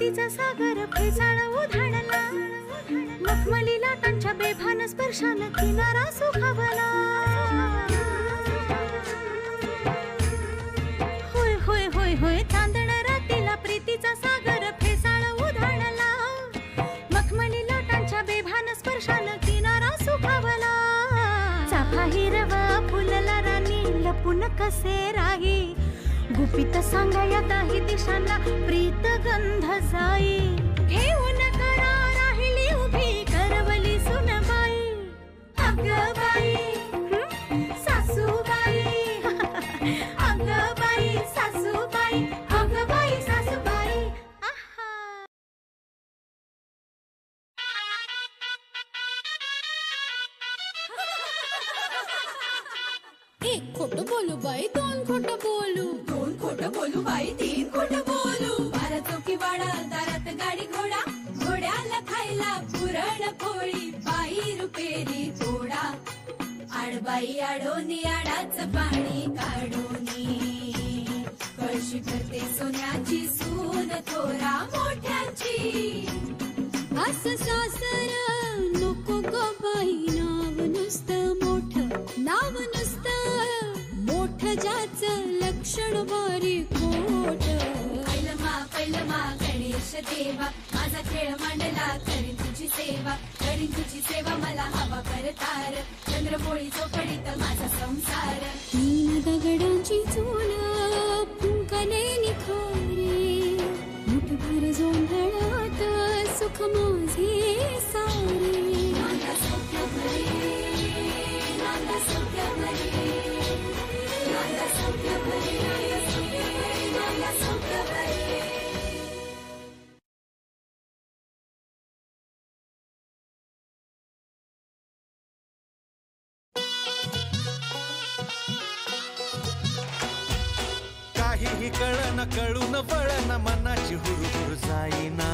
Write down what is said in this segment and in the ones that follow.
प्रीतीचा सागर फेसाळ उधाणला, मखमली लाटांच्या बेभान स्पर्शानं किनारा सुखावला. होय होय होय होय चांदण रातीला प्रीतीचा सागर फेसाळ उधाणला, मखमली लाटांच्या बेभान स्पर्शानं किनारा सुखावला. चाफा हिरवा फुलला राणी लपून कसे राही, गुपित सांगाया काही दिशांना प्रीत गंध जाई. घेऊन करा राहिली उभी करवली सुनबाई, अगबाई सासूबाई, अगबाई सासूबाई, अगबाई सासूबाई. एक खोटं बोलू बाई, दोन खोटं बोलू, दोन खोटं बोलू बाई, तीन खोटं बोलू. 12 चौकी वाडा, दारात गाडी घोडा, घोड्याला खायला पुरण पोळी, बाई रुपेरी थोडा. आडबाई आडोनी आडाच पाणी काढोनी, कळशी करते सोन्याची सून थोरा मोठ्याची. असं सासर नको ग बाई, नाव नुसतं मोठं, नाव नुसतं मोठं, ज्याचं लक्षण बारी खोट. पैलमा गणेश देवा, माझा खेळ मांडला करीन तुझी सेवा, करीन तुझी सेवा मला हवा करतार. चंद्रपोळी चौकडीत माझा संसार, 3 दगडांची चूल फुंकले निखारे, मुठभर जोंधळात सुख माझे सारे. नांदा सौख्य भरे, नांदा सौख्य भरे, नांदा सौख्य भरे, नांदा सौख्य भरे. काहीही कळन कळून वळण मनाची हुरहुर जाईना,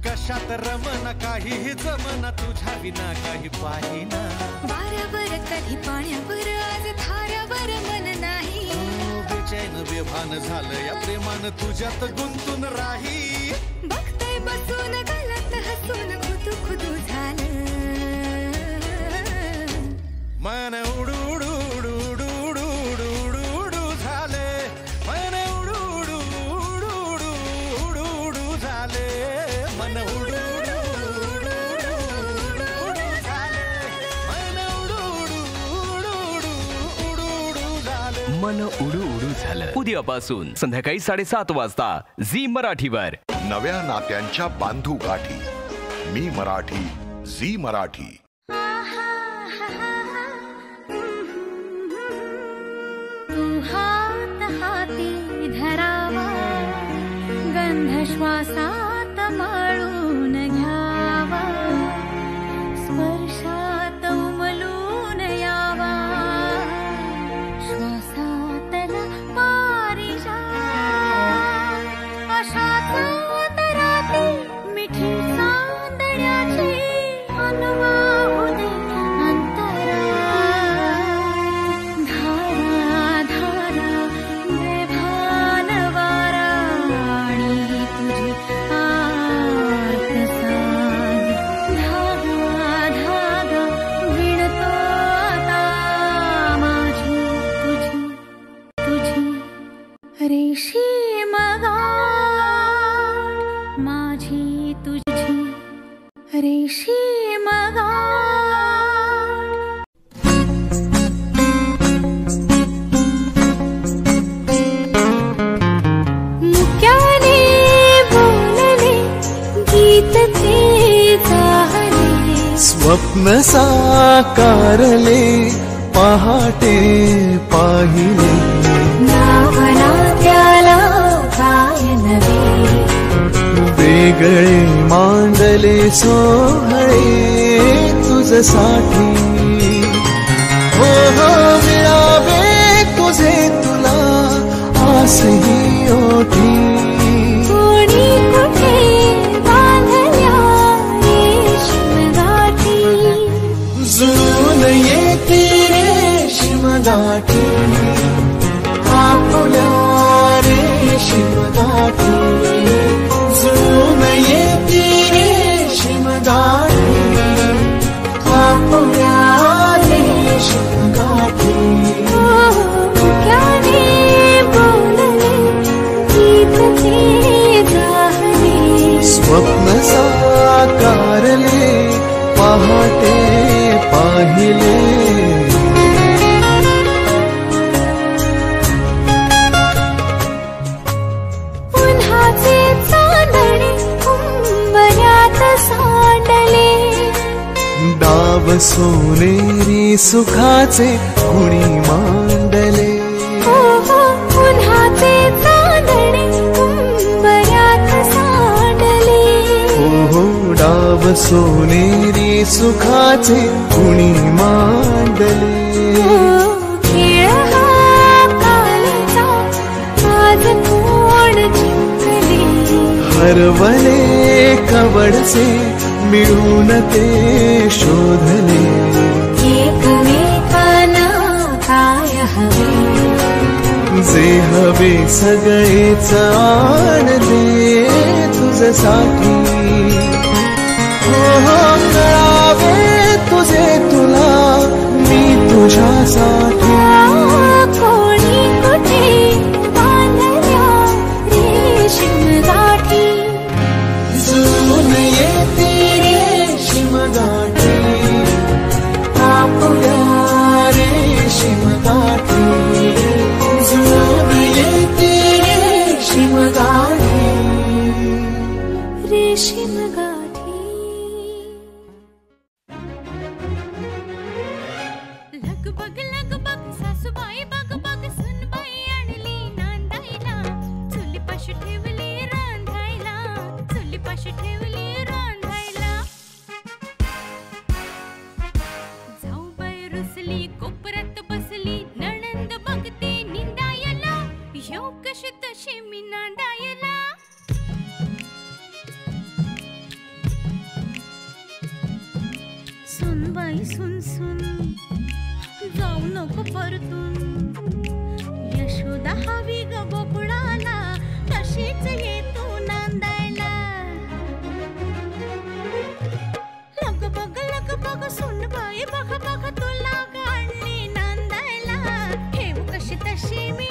कशात रमन काहीही जमन तुझ्या विना काही पाहिना. वाऱ्यावर कधी पाण्यावर आज धारावर मन नाही, बेचैन बेभान झालं या प्रेमान तुझ्यात गुंतून राही. बघतय बसून गलत हसून खुदू खुदू झालं, मन उडू उडू उडू उडू उडू उडू झाले, मन उडू उडू उडू उडू उडू झाले, मन उडू उडू उडू झाले, मन उडू उडू झाले. मन उडू उडू झालं उद्यापासून संध्याकाळी 7:30 वाजता झी मराठीवर. नव्या नात्यांच्या बांधू गाठी, मी मराठी, झी मराठी. हात हाती धरावा, गंध श्वासात माळून घ्यावा, स्पर्शात उमलून यावा, श्वासातला पारिजात. अशाच अंतराती मिठी चांदण्याची अनवाहू दे अंतरा. धारा धारा बेभान वारा आणि तुझी आत साज. धागा धागा विणतो आता माझी तुझी तुझी रेशीम गाठ, माझी तुझी रेशीम गाठ. मुक्याने बोलले गीत ते चाहले, स्वप्न साकारले पहाटे पाहिले. नावना त्याला काय नवे, वेगळे मांडले सोहळे तुझसाठी. हो हो मिळावे तुझे तुला आसही ओठी. कोणी कुठे बांधल्या रेशीम गाठी, जुळून येते रेशीम गाठी, आपुल्या रेशीम गाठी. साथी जुळून येती रेशीम गाठी थांबूया रेशीम गाठी मुक्याने बोलले गीत ते गाणे स्वप्न साकारले पहाटे पाहिले उन्हाचे चांदणे उंबऱ्यात सांडले डाव सोनेरी सुखाचे कुणी मांडले उन्हाचे चांदणे उंबऱ्यात सांडले डाव सोनेरी सुखाचे कुणी मांडले खेळ हा कालचा आज कोण जिंकले हरवले कवडसे मिळून ते शोधले एकमेकांना काय हवे जे हवे सगळेच आणले तुझ्यासाठी कळावे तुझे तुला मी तुझ्यासाठी कोणी कुठे बांधल्या रेशीम गाठी जुळून येते रेशीम गाठी आपल्या रेशीम गाठी जुळून येते रेशीम गाठी रेशीम गाठी लगबग सासूबाई बग बग सुनबाई आणली नांदायला चुलीपाशी ठेवली रांधायला चुलीपाशी ठेवली रांधायला जाऊबाई रुसली कोपऱ्यात बसली नणंद बघते निंदायला येऊ कशी तशी मी नांदायला सुनबाई सुन सुन जाऊ नको परतून यशोदा हवी ग गोकुळाला तशीच ये तू नांदायला लग बग सुनबाई बघ बघ तुला गाणी नांदायला ठेवू कशी तशी मी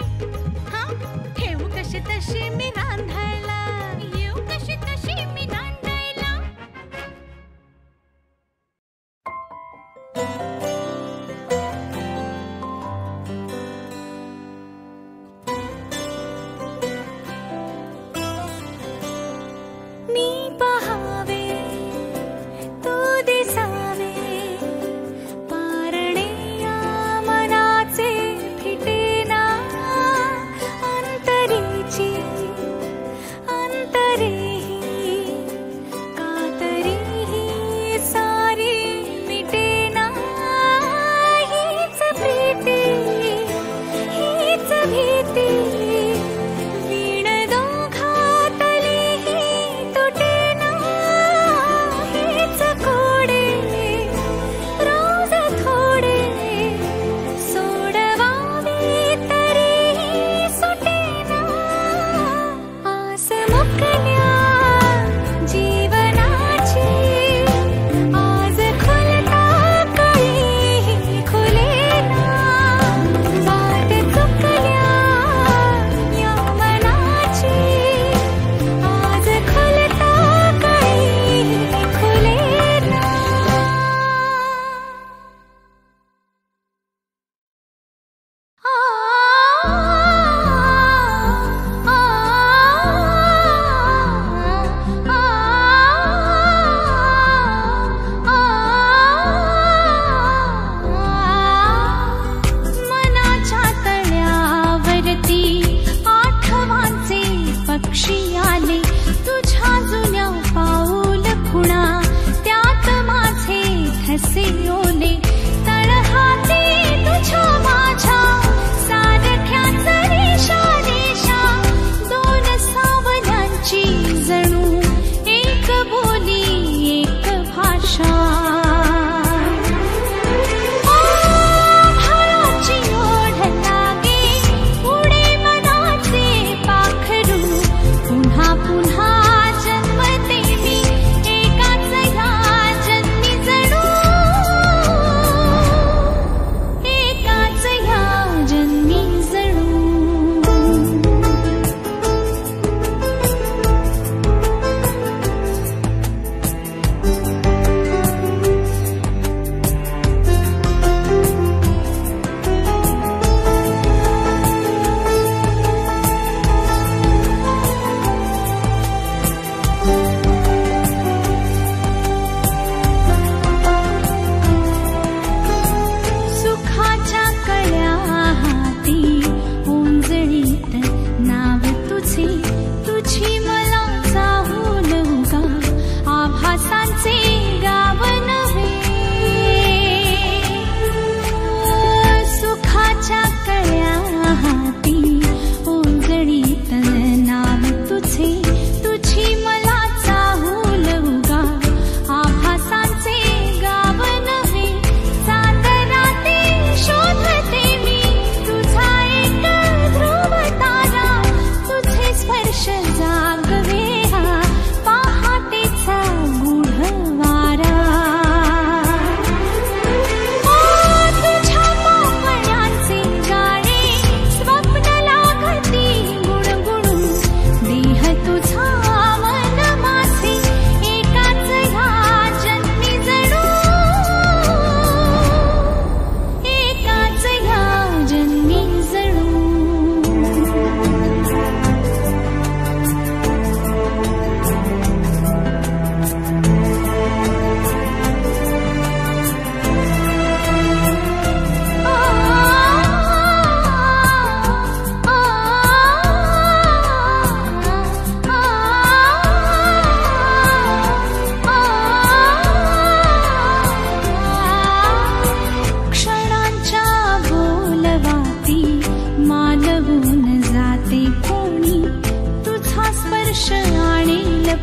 ठेवू कशी तशी मी रांधायला येऊ कशी तशी मी नांदायला मी पहावे तू दिसावे पारणे या मनाचे फिटेना अंतरीची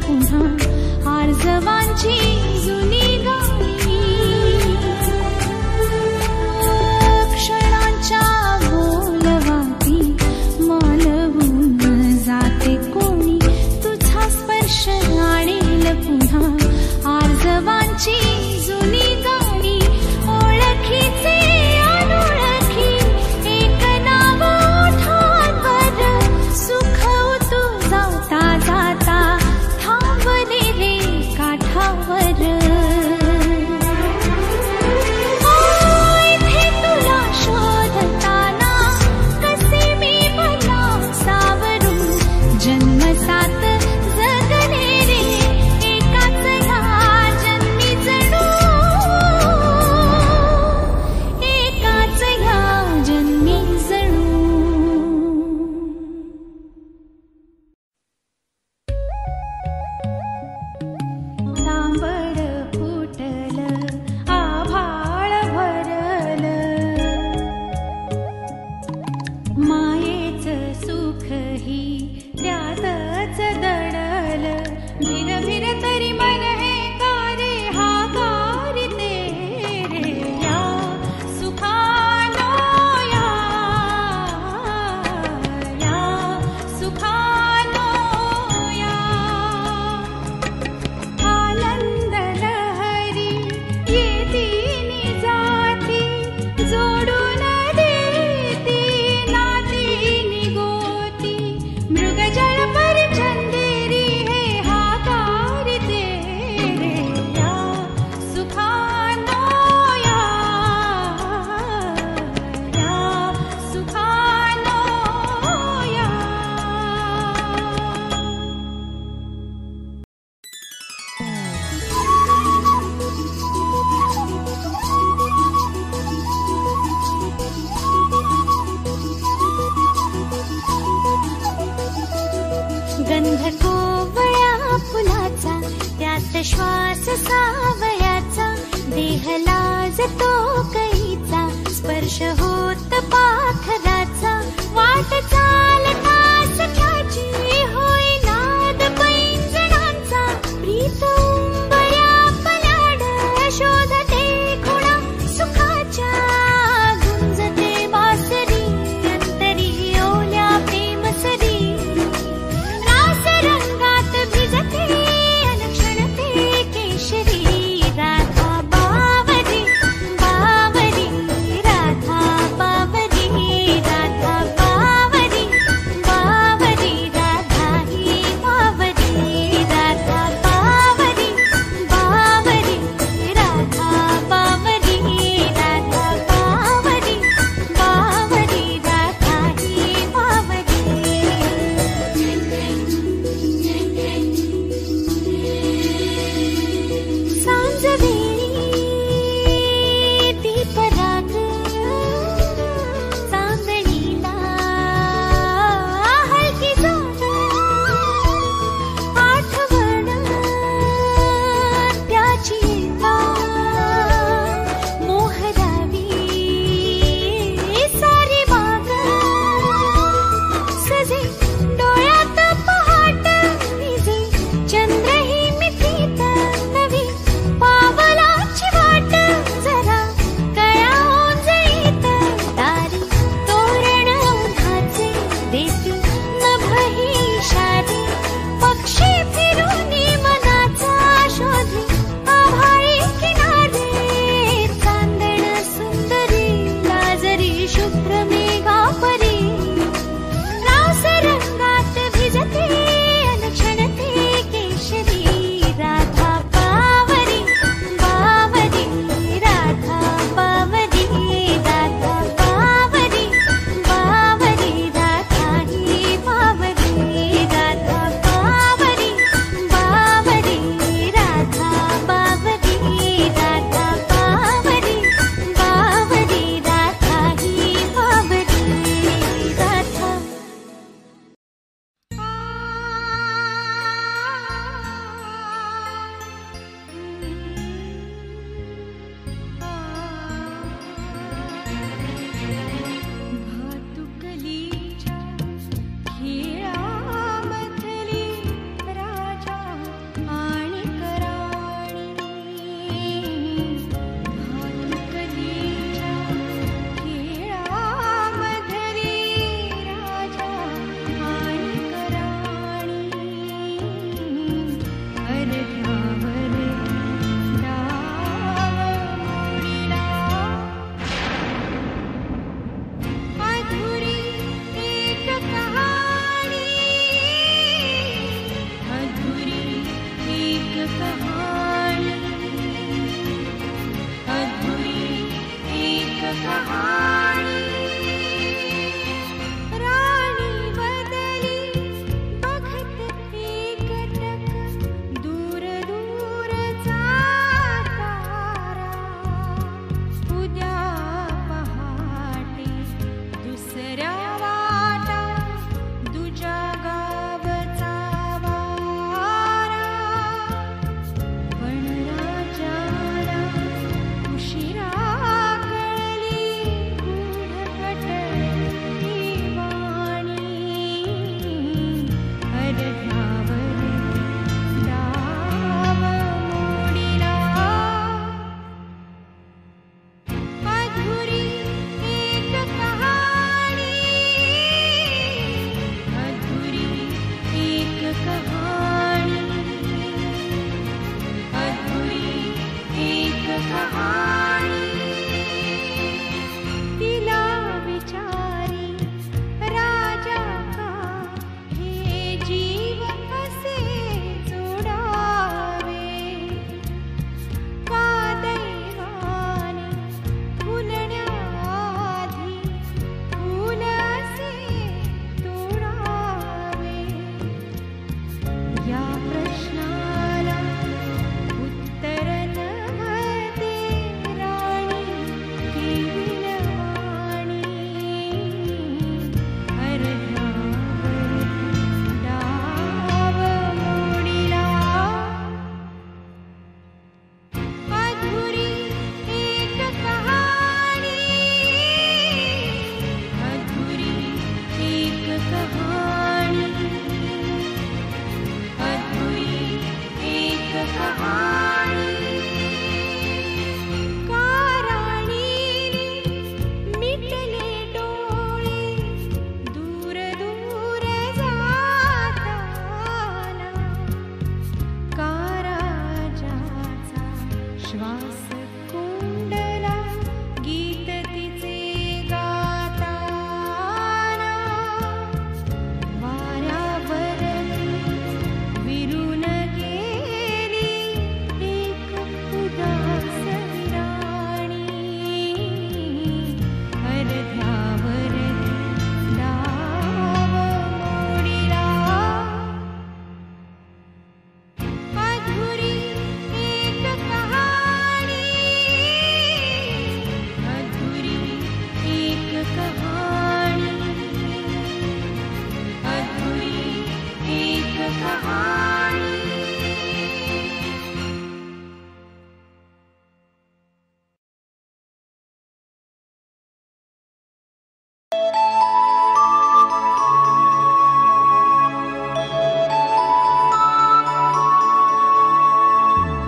पुन्हा आर्जवांची जुनी गाणी. क्षणांच्या बोलवाती मालवून जाते कोणी, तुझा स्पर्श आणेल पुन्हा आर्जवांची जुनी गाणी. ओळखीचे अनोळखी एक नाव ओठांवर, सुख तू जाता जाता थांबले रे काठावर. इथे तुला शोधताना कसे मी भला सावरू, जन्मसात जगले रे एकाच ह्या जन्मी जणू, एकाच ह्या जन्मी जणू. तांबड फुटल आभाळ भरल, मायेच सुखही त्यातच दडल. भिर भिर तरी मन हे कारे हाकारिते रे, या सुखानो या, या सुखानो या. आनंद लहरी येती नि जाती, जोडून देती नाती निगोती. मृगजळ परिचंदेरी हे हाकारिते रे, या सुखानो या, या सुखानो या. गंध कोवळ्या फुलाचा, त्यात श्वास सावयाचा. देह लाजतो कैचा, स्पर्श होत पाखराचा. वाट चालता सख्याची होई नाद पैंजणांचा. प्रीत उंबऱ्या पलाड शोधते खुणा सुखाच्या. गुंजते बासरी अंतरी ओल्या प्रेमसरी. रास रंगात भिजते अलक्षणते केशरी. राधा बावरी बावरी, राधा बावरी, राधा बावरी. श्वास कुंडला गीत तिचे गाताना वाऱ्यावर विरून गेली एक उदास राणी अर्ध्यावर डाव मोडीला अधुरी एक कहाणी अधुरी एक कहाणी अधुरी एक कहाणी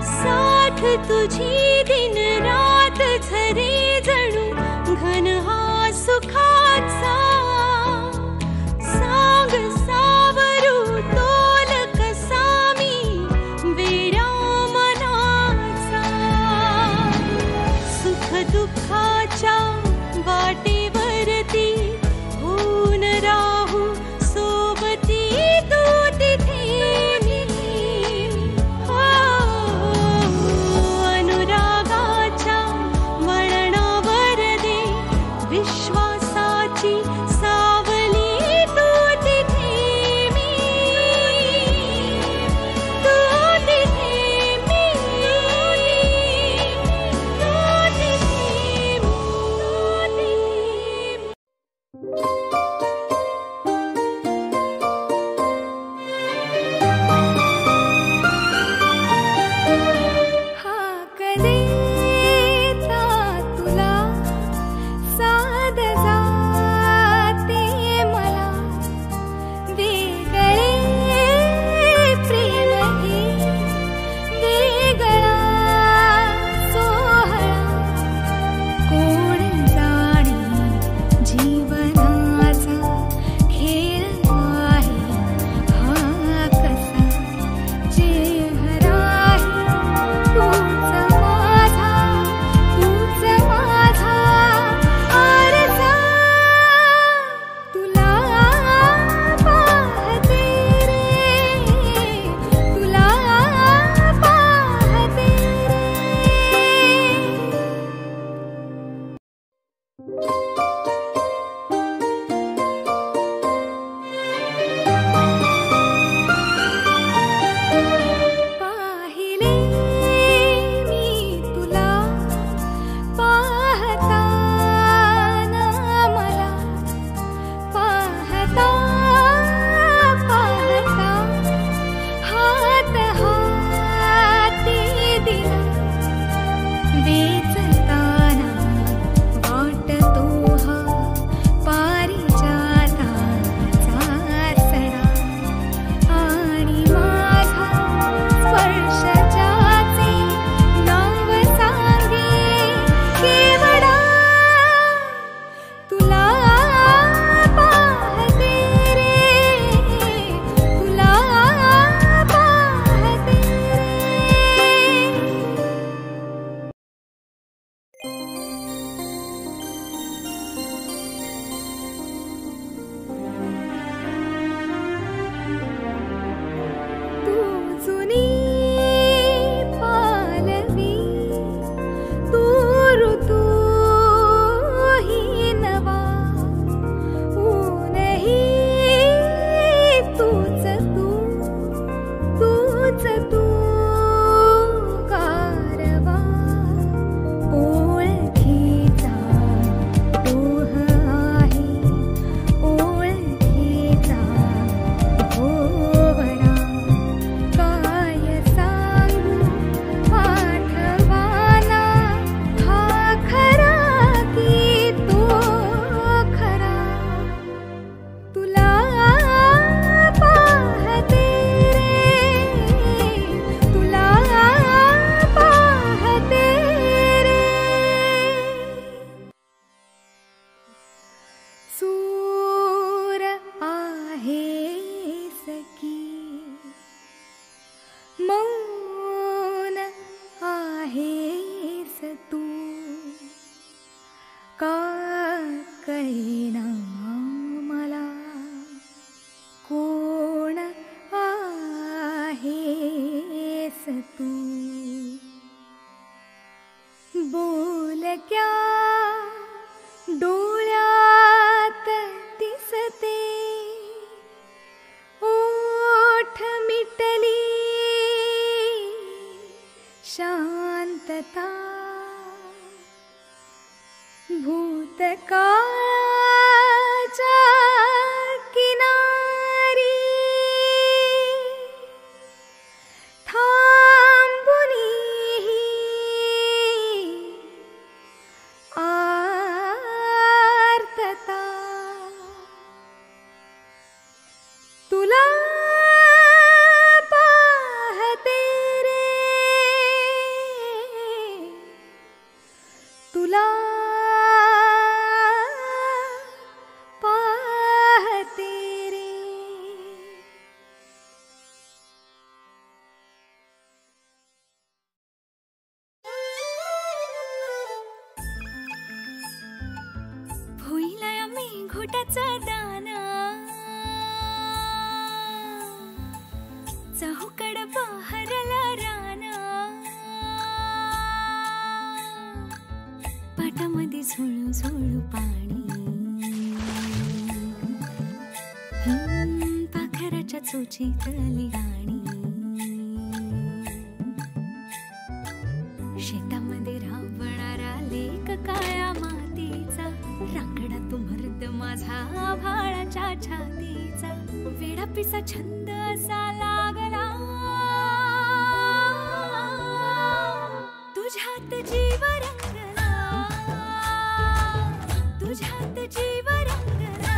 साथ तुझी दिन रात झरे जणू घन हा सुखाचा सांग सावरू तोल कसा मी वेडा मनाचा सुख दुःखाच्या वाटेवरती होऊन राहू सोबती तू तिथे अनुरागाच्या वळणा हलक्या डोळ्यात दिसते ओठ मिटली शांतता भूतकाळाच्या किनारी थांबुनी आर्तता तुला पाहते रे तुला पाहते रे भुईला मी घोटाचा दाना चहूकड बहरला राना पाटामध्ये झुळू झुळू पाणी पाखराच्या चोचीतली गाणी शेतामध्ये राबणारा लेक काळ्या मातीचा रांगडा तो मर्द माझा भाळाच्या छातीचा वेडा पिसा छंद असा लागला तुझ्यात जीव रंगला तुझ्यात जीव रंगला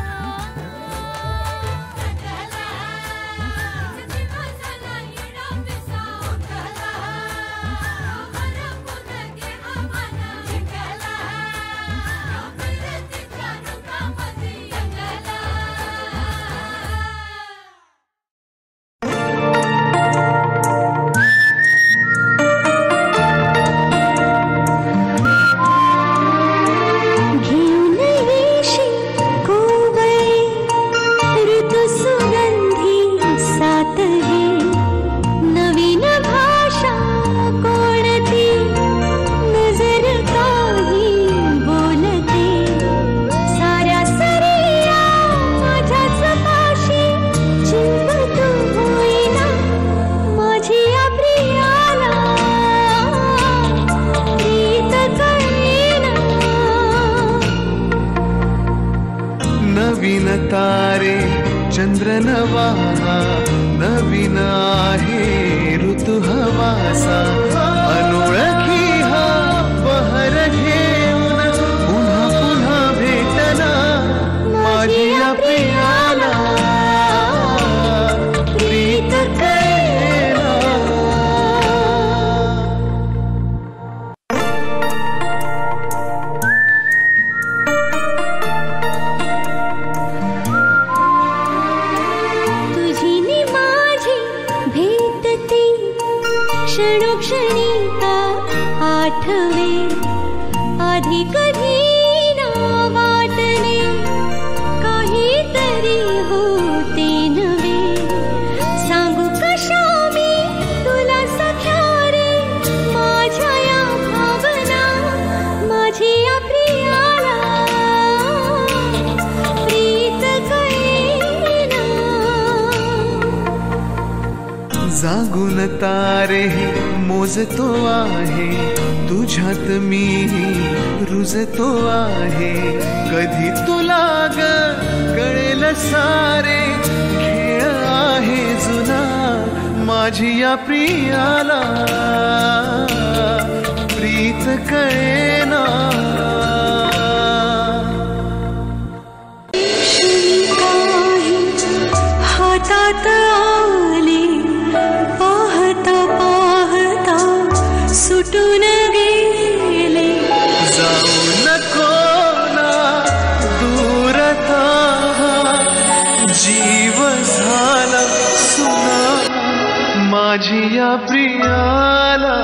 नवीन तारे चंद्र नवा नवीन आहे ऋतू हवासा अनोळखी हा बहर घेऊन पुन्हा पुन्हा भेटना माझी या प्रियाला प्रीत केला क्षणोक्षणी का आठवे आधी कधी ना वाटणे काहीतरी होते नवे सांगू कशा मी तुला सख्या रे माझ्या या भावना माझी या प्रियाला प्रीत कळेना जागून तारे मोजतो आहे तुझ्यात मी रुजतो आहे कधी तुला ग कळेल सारे खेळ आहे जुना माझी या प्रियाला प्रीत कळेना हातात आले पाहता पाहता सुटून गेले जाऊ नको ना दूरता जीव झाला सुना माझी या प्रियाला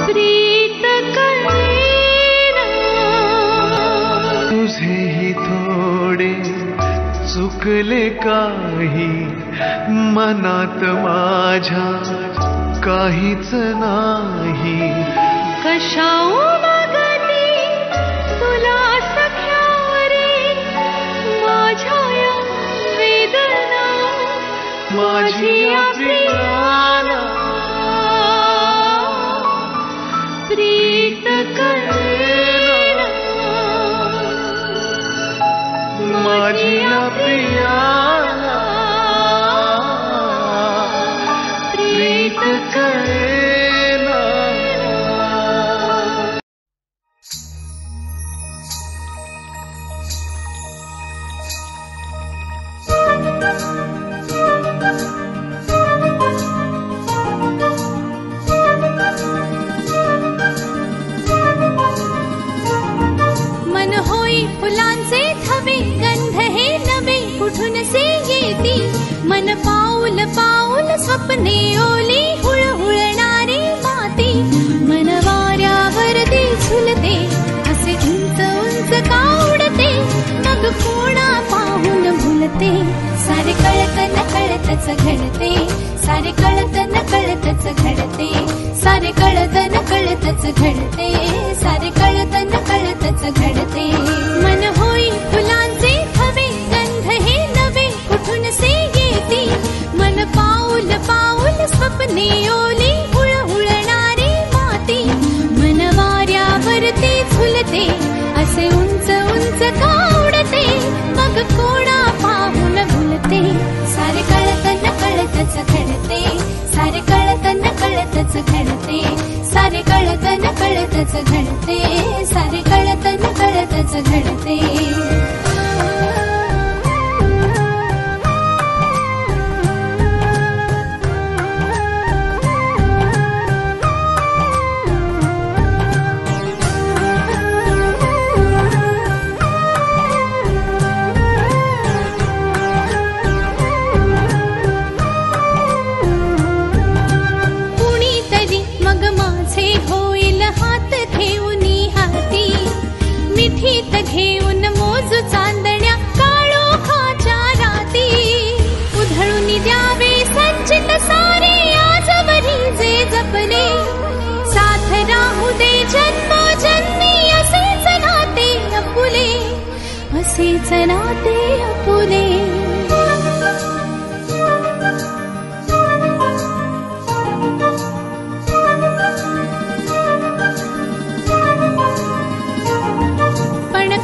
प्रीत कळेना तुझेही थोडे चुकले काही मनात माझ्या काहीच नाही कशाऊन गती तुला सख्या रे माझ्या या वेदना माझी या प्रियाला प्रीत करेना माझी या प्रियाला प्रीत करेना. मन होई फुलांचे थवे गंध हे नवे कुठून से येती मन पाऊल पाऊल स्वप्ने ओली हुळहुळणारी माती मन वाऱ्यावरती झुलते असे उंच उंच का उडते मग कोणा पाहून भुलते सारे कळत न कळतच घडते सारे कळत न कळतच घडते सारे कळत न कळतच घडते सारे कळत न कळतच घडते. मन होई फुलांचे थवे गंध हे नवे कुठून से येती मन पाऊल पाऊल स्वप्ने ओली हुळहुळणारी माती मन वाऱ्यावरती झुलते असे उंच उंच का उडते मग कोणा पाहून भुलते सारे कळत न कळतच घडते सारे कळत न कळतच घडते सारे कळत न कळतच घडते सारे कळत न कळतच घडते. मिठीत घेऊन मोजू चांदण्या काळोखाच्या राती उधळून द्यावे संचित सारे आजवरी जे जपले साथ राहू दे जन्मोजन्मी असेच नाते अपुले असेच नाते अपुले.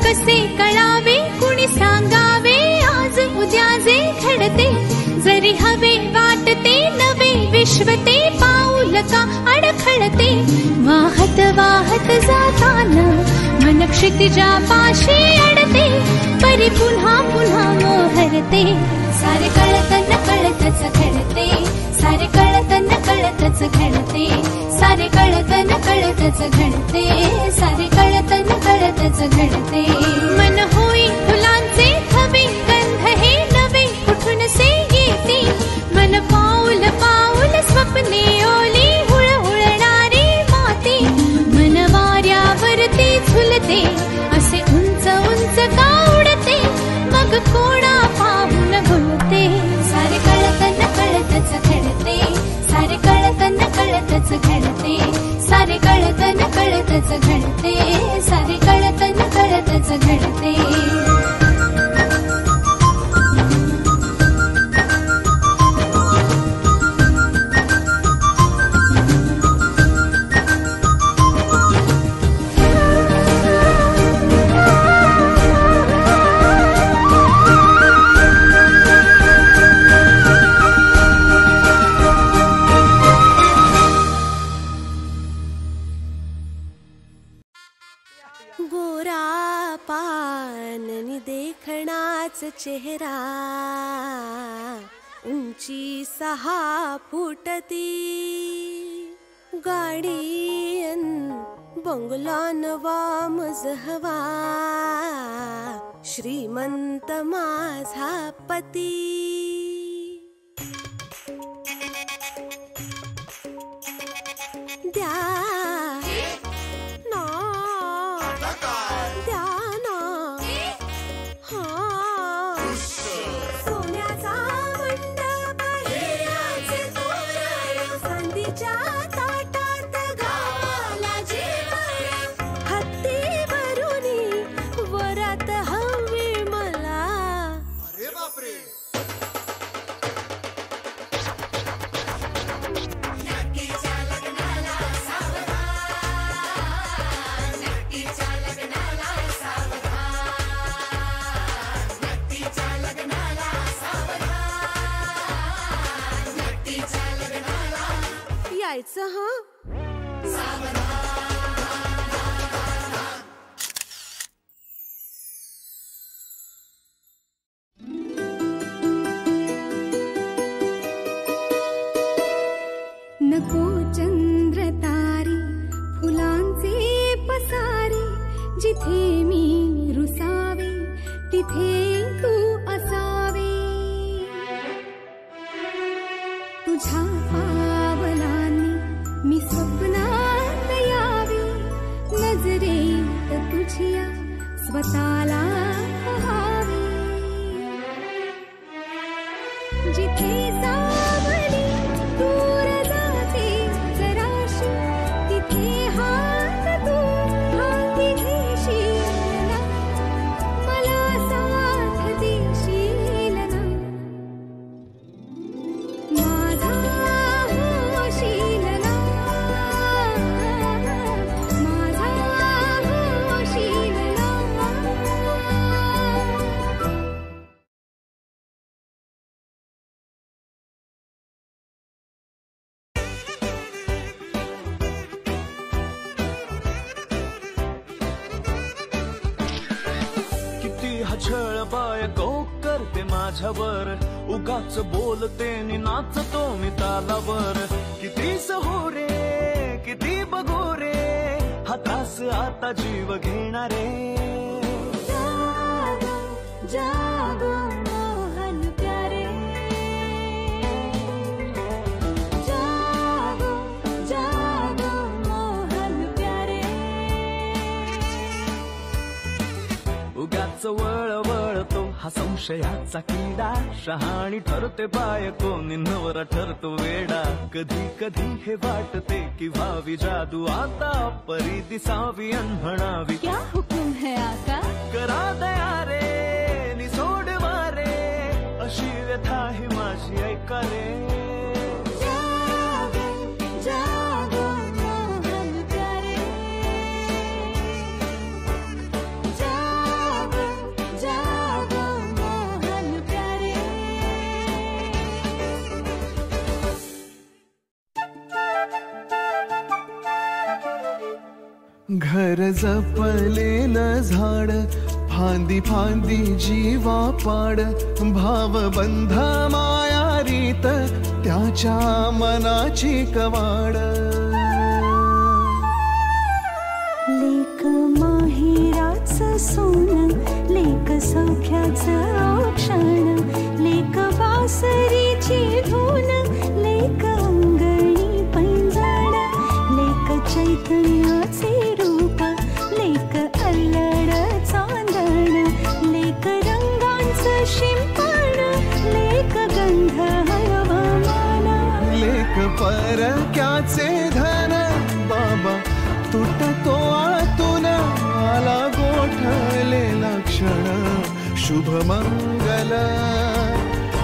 कसे कळावे कुणी सांगावे आज उद्या जे घडते जरी हवे वाटते नवे विश्व ते पाऊल का अडखळते वाहत वाहत जाताना मन क्षितिजा पाशी अडते परी पुन्हा पुन्हा मोहरते सारे कळत न कळतच घडते सारे कळत न कळतच घडते सारे कळत न कळतच घडते सारे कळत न कळतच घडते. मन होई फुलांचे थवे गंध हे नवे कुठून से येती मन पाऊल पाऊल स्वप्ने ओली हुळहुळणारी माती मन वाऱ्यावरती झुलते असे उंच उंच का उडते मग कोणा पाहून भुलते सारे कळत न कळतच घडते सारे कळत न कळतच घडते सारे कळत न कळतच घडते सारे कळत न कळतच घडते. गोरा पाननी देखणाच चेहरा उंची 6 फुटती गाडीयन बंगला नवा मजहवा श्रीमंत माझा पती द्या ताटात गावाला जे करायचं हा. नको चंद्र तारे फुलांचे पसारे, जिथे मी रुसावे तिथे तू असावे. तुझ्या पावलांनी मी स्वप्नात यावे, नजरेत तुझ्या स्वतःला पहावे. जिथे सावली दूर जाते जराशी, तिथे हात तू हाती घेशील ना, मला साथ देशील ना. माझा होशील ना, माझा होशील ना. छळ बायको करते माझ्यावर, उगाच बोलते नि नाचतो मी तालावर. किती सहो रे किती बघू रे, हा त्रास आता जीव घेणारे. जागो जागो मोहन प्यारे, जागो जागो मोहन प्यारे. उगाच वळवळतो हा संशयाचा किडा, शहाणी ठरते बायको नवरा ठरतो वेडा. कधी कधी हे वाटते की व्हावी जादू आता, परी दिसावी अन म्हणावी क्या हुकुम है आका. करा दया रे नि सोडवा रे, अशी व्यथा ही माझी ऐका रे. जागो जागो मोहन प्यारे, जागो जागो मोहन प्यारे. घर जपलेलं झाड, फांदी फांदी जीवा पाड. भावबंध मायारीत त्याच्या मनाची कवाड. लेक माहेराचं सोनं, लेक सौख्याचं औक्षण, लेक बासरीची धून, लेक अंगणी पैंजण, लेक चैतन्याचे रूप, लेक अल्लड चांदण, लेक रंगांचं शिंपण, लेक गंध हवामान, लेक परक्याचे धन. बाबा तुटतो आतून, आला गोठलेला क्षण. शुभ मंगल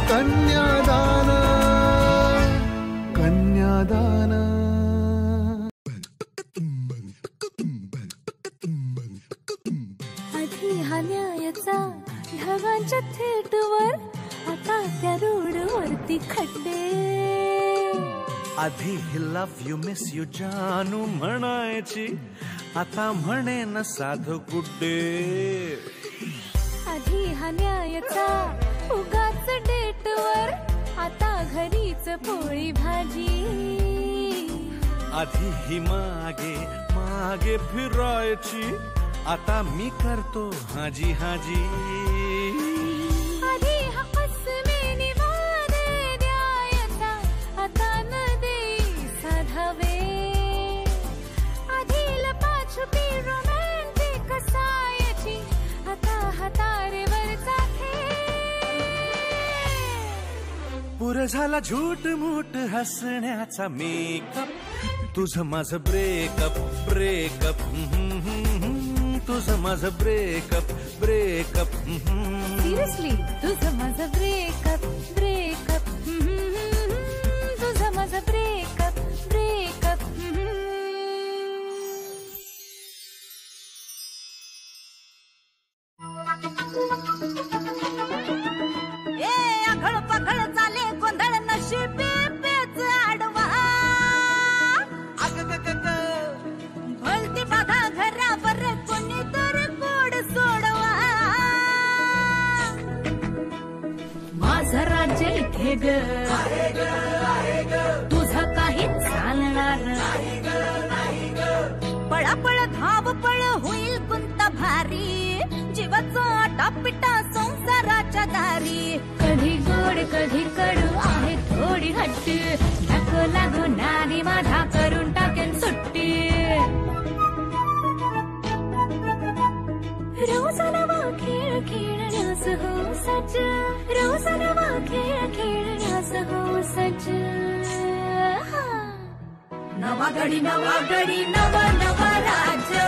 कन्यादान कन्यादान. आधी हा न्यायाचा ढगांच्या थेटवर, आता त्या रोडवरती खड्डे. आधी ही लव्ह यू मिस यू जानू म्हणायची, आता म्हणे न साधू कुड्डे. आधी हा न्यायाचा उगाच डेटवर, आता घरीच पोळी भाजी. आधी ही मागे मागे फिरायची, आता मी करतो हाजी हाजी. आधी हा अस्मिनी वादे द्यायचा, आता न देई साधावे. आधी लपाछुपी रोमॅन्टिक असायची, आता हातारेवरचा खेळ. पुरं झाला झूट मूट हसण्याचा मेकअप, तुझं माझं ब्रेकअप ब्रेकअप. तुझं माझं ब्रेकअप ब्रेकअप. सिरियसली तुझं माझं ब्रेकअप ब्रेकअप. तुझं माझं ब्रेकअप ब्रेकअप. आघळ पाघळ चाले गोंधळ नशिबी पेच आडवा. ग तुझं काही चालणार पळापळ धावपळ होईल कोणता भारी जीवाचा आटापिटा संसाराच्या दारी कधी गोड कधी कडू आहे थोडी हट्टी नको लागू नारी माझा करून टाकेन सुट्टी रोज नवा खेळ खेळण्यास हो सज्ज रोज नवा खेळ खेळण्यास हो सज्ज नवा गडी नवा नवा राज्य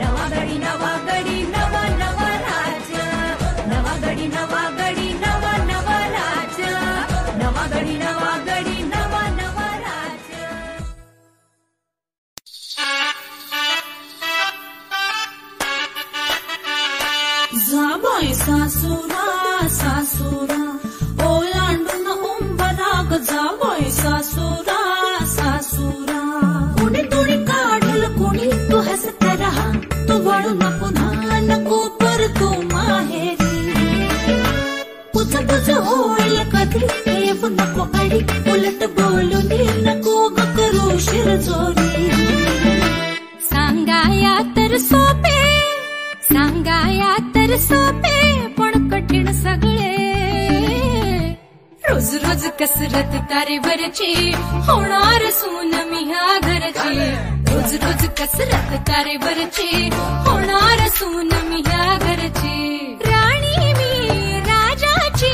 नवा गडी नवा नवा राज्य नवा गडी नवा राज्य नवा गडी नवा राज्य जाबाई सासुरा सासुरा ओलांडून उंबराग जाबाई सासुरा सासुरा कुणी तुणी काढल कुणी तू हसत रहा तू वळू नको पुन्हा नको पर तू माहेरी पुच पुच होईल कधी येऊ नको अडी उलट बोलून नको ग करू शिरजोरी सांगाया तर सोपे सांगाया तर सोपे पण कठीण सगळे रोज रोज कसरत तारेवरची होणार सून मी ह्या घरची रोज रोज कसरत तारेवरची होणार सून मी ह्या घरची राणी मी राजाची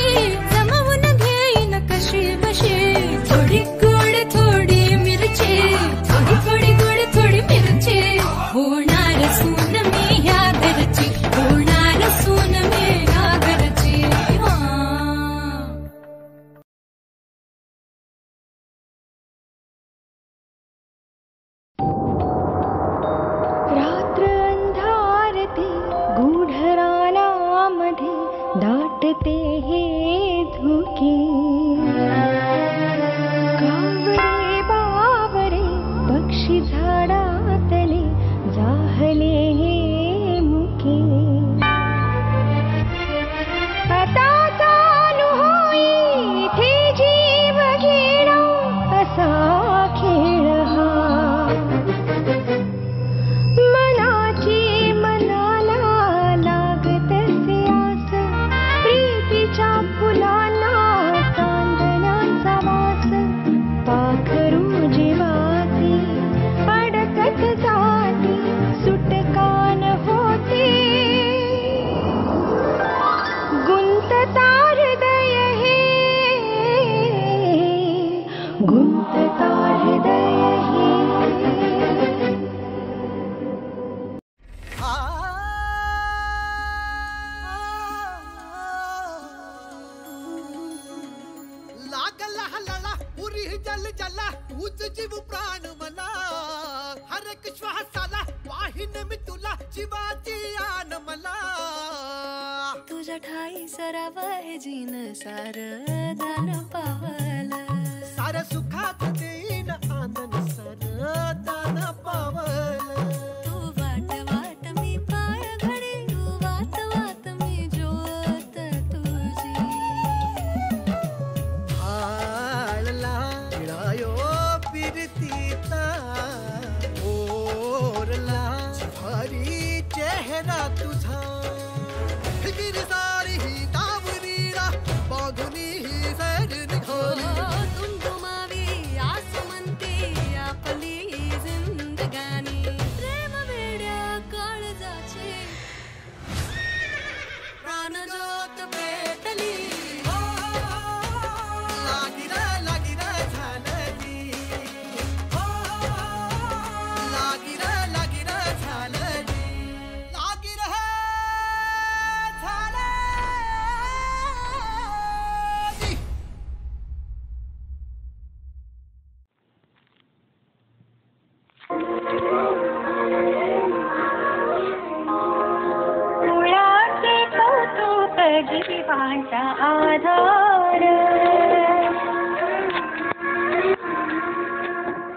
जमवून घेईन कशी बशी थोडी गोड थोडी मिरची थोडी थोडी गोड थोडी मिरची होणार सून मी ह्या घरची होणार सून मी ह्या घरची रात्र अंधारते गूढ रानामध्ये दाटते हे धुके कावरे बावरे पक्षी झाडातले जाहले हे मुके आता चालू होई इथे जीव घेणा असा खेळ हा मनाची मनाला लागतसे आस प्रीतीच्या फुलांना चांदण्याचा वास पाखरू जीवाची अडकत जाती सुटकान होते गुंतता हृदय हे गुंतता हृदय हे लागला हल्ला पुरी जल जला तूच जीव प्राण मला हर एक श्वासाला वाहिन मी तुला जीवाची आन मला तुझ्या ठाई सरावाय जीन सार दान पावल सार सुखात देईन आनंद सर दान पावल तू वाट वाट मी पाय घडी तू वाट वाट मी ज्योत तुझी आळला विळायो पिरतीचा ओरला भारी चेहरा तुझा गिरसारी ही तावरीला बागुनी ही सैर निघाली तुमतुमावी आस म्हणते आपली जिंदगानी प्रेम वेड्या काळजाचे प्राणज्योत पेटली लागिरा झालजी लागिरा झालजी लागिरा झालजी मुळाचे कौतुक जीवाचा आधार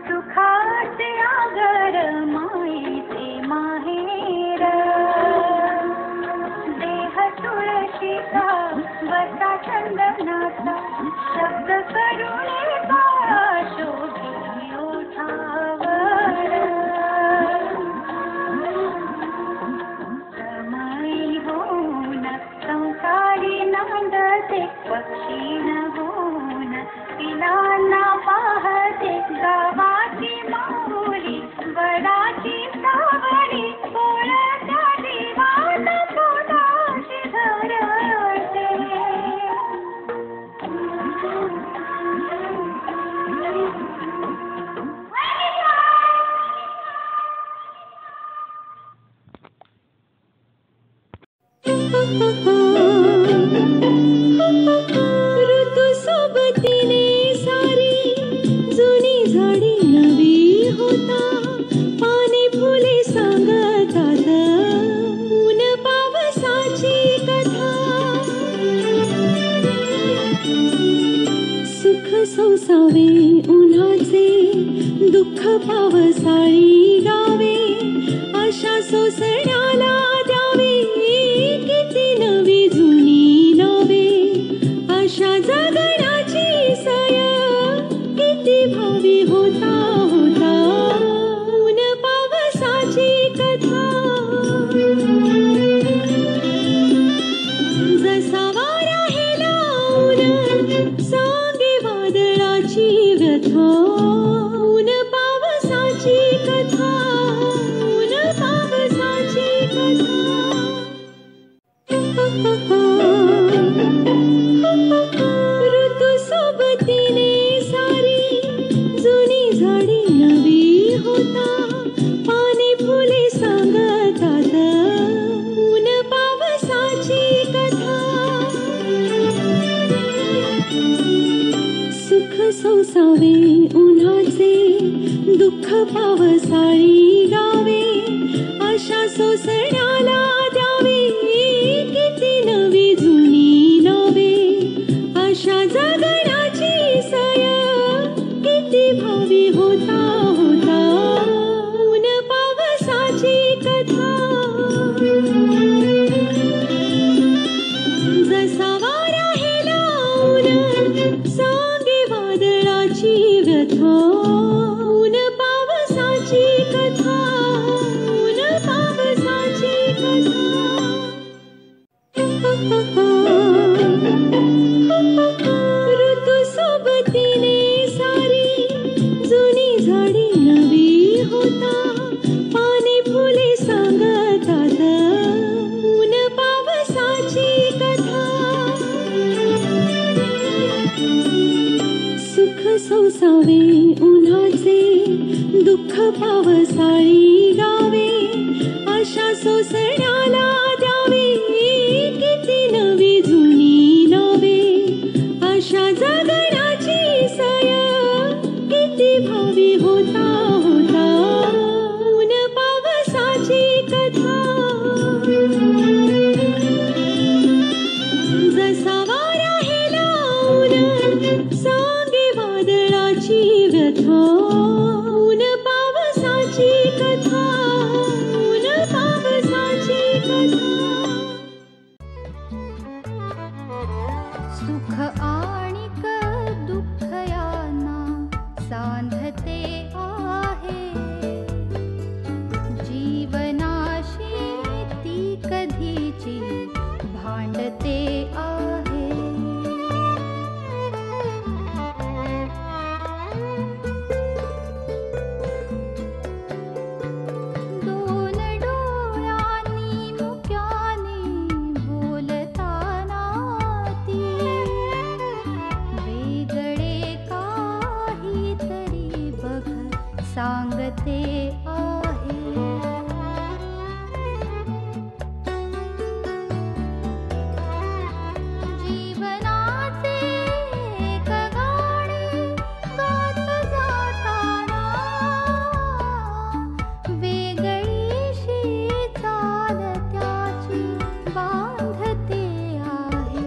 सुखाचे आगर माईचे माहेर देह तुळशीचा वसा चंदनाचा ऋतू सोबतीने सारी जुनी झाडी नवी होता पाने फुले सांगतात ऊन पावसाची कथा सुख सोसावे उन्हाचे दुःख पावसाळी गावे आशा सोसण्याला द्यावे किती नवी जुनी नावे आशा जगण्याची सय किती भावी होता होता ऊन पावसाची कथा जसा वारा हे लावून सांगे वादळाची व्यथा ऊन पावसाची कथा ऊन पावसाची कथा ऋतू सोबतीने सारी जुनी झाडी नवी होता पाने फुले सांगतात ऊन पावसाची कथा सुख सोसावे उन्हाचे दुःख पावसाळी गावे आशा सोसण्याला द्यावे किती नवी जुनी नावे आशा जगण्याची सय किती भावी होता होता ऊन पावसाची कथा जसा वारा हे लावून सांगे वादळाची व्यथा ऊन पावसाची कथा ऊन पावसाची कथा ऋतू सोबतीने सारी जुनी झाडी नवी होता पाने फुले सांगतात ऊन पावसाची कथा सुख सोसावे उन्हाचे दुःख पावसाळी गावे आशा सोसण्याला द्यावे किती नवी जुनी नावे आशा जगण्याची सय किती भावी होता होता ऊन पावसाची कथा जसा वारा हे लावून सांगे वादळाची व्यथा ऊन पावसाची कथा ऊन पावसाची कथा सुख आणिक दुःख यांना सांधते आहे जीवनाशी ती कधीची भांडते आहे दोन डोळ्यांनी मुक्याने बोलताना ती वेगळे काहीतरी बघ सांगते आहे जीवनाचे एक गाणे गात जाताना वेगळीशी चाल त्याची बांधते आहे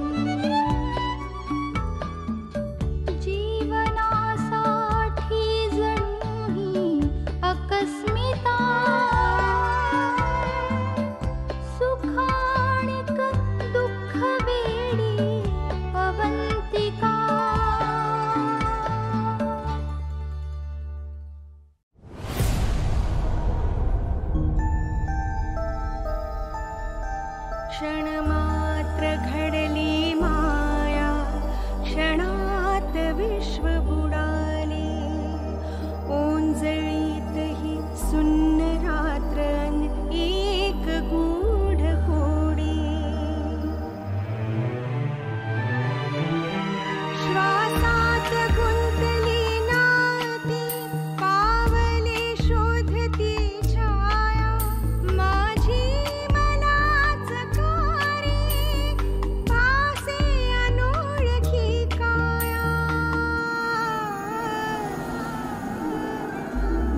जीवनासाठी जणू ही अकस्मित क्षणमात्र घडली माया, क्षणात विश्व बुडाले. ओंजळीत ही सुन्न रात्र एक गूढ कोडे. श्वासात गुंतली नाती, पावले शोधती छाया. माझी मलाच कारी, भासे अनोळखी काया.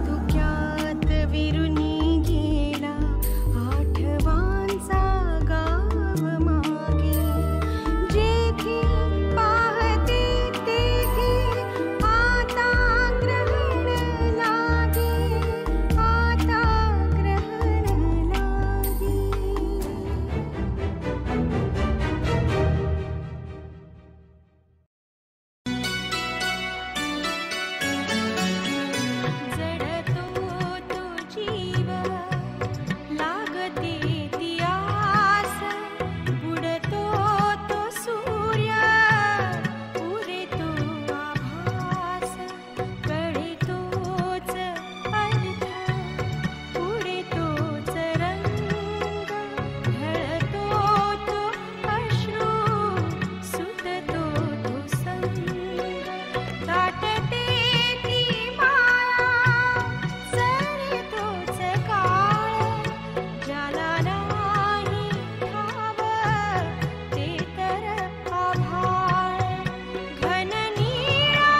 धुक्यात विरुनी गेला आठवांचा गाव मागे. जेथे पाहते तेथे आता ग्रहण लागे, आता ग्रहण लागे. जडतो तो जीव, लागते ती आस. बुडतो तो सूर्य, उरेतो आभास. कळे तोच अर्थ, पुढे तोच रंग. ढळतो तो अश्रू, सुटतो तो संग. दाटते ती माया, सरे तोच काळ. ज्याला नाही ठाव ते तर आभाळ. घन निळा